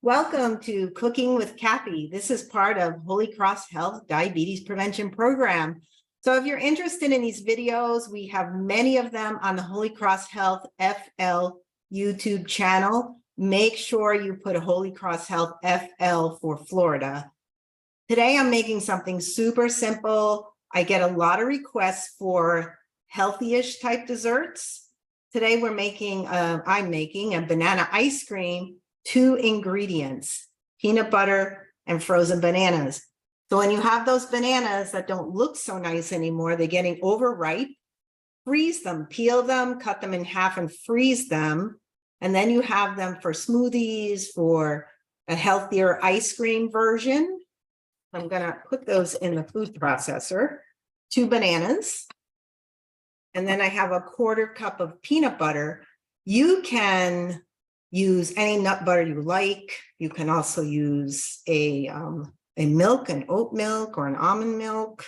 Welcome to Cooking with Cathy. This is part of Holy Cross Health Diabetes Prevention Program. So if you're interested in these videos, we have many of them on the Holy Cross Health FL YouTube channel. Make sure you put Holy Cross Health FL for Florida. Today I'm making something super simple. I get a lot of requests for healthy-ish type desserts. Today I'm making a banana ice cream. 2 ingredients, peanut butter and frozen bananas. So when you have those bananas that don't look so nice anymore, they're getting overripe, freeze them, peel them, cut them in half and freeze them. And then you have them for smoothies, for a healthier ice cream version. I'm gonna put those in the food processor. 2 bananas. And then I have a 1/4 cup of peanut butter. You can use any nut butter you like. You can also use a milk, an oat milk or an almond milk.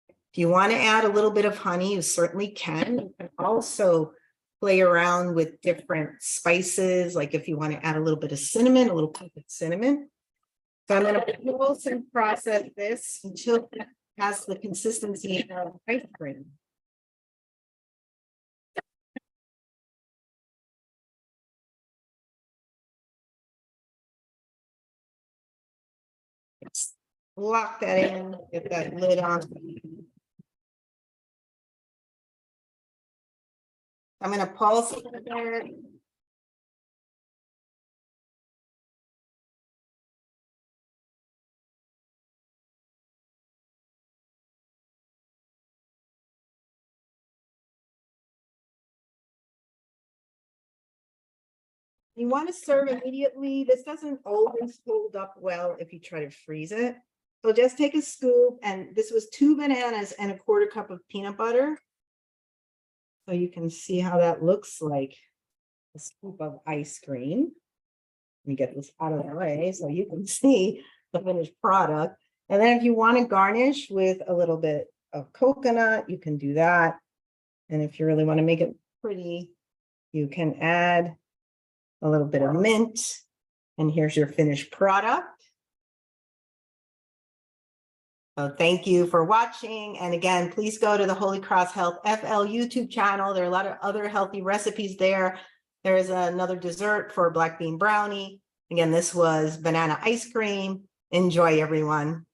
If you want to add a little bit of honey, you certainly can. You can also play around with different spices, like if you want to add a little bit of cinnamon, a little pinch of cinnamon. So I'm going to pulse and process this until it has the consistency of ice cream. Lock that in, get that lid on. I'm going to pulse it there. You want to serve immediately. This doesn't always hold up well if you try to freeze it. So just take a scoop, and this was 2 bananas and a 1/4 cup of peanut butter. So you can see how that looks like a scoop of ice cream. Let me get this out of the way so you can see the finished product. And then if you want to garnish with a little bit of coconut, you can do that. And if you really want to make it pretty, you can add a little bit of mint, and here's your finished product. So thank you for watching. And again, please go to the Holy Cross Health FL YouTube channel. There are a lot of other healthy recipes there. There is another dessert for a black bean brownie. Again, this was banana ice cream. Enjoy, everyone.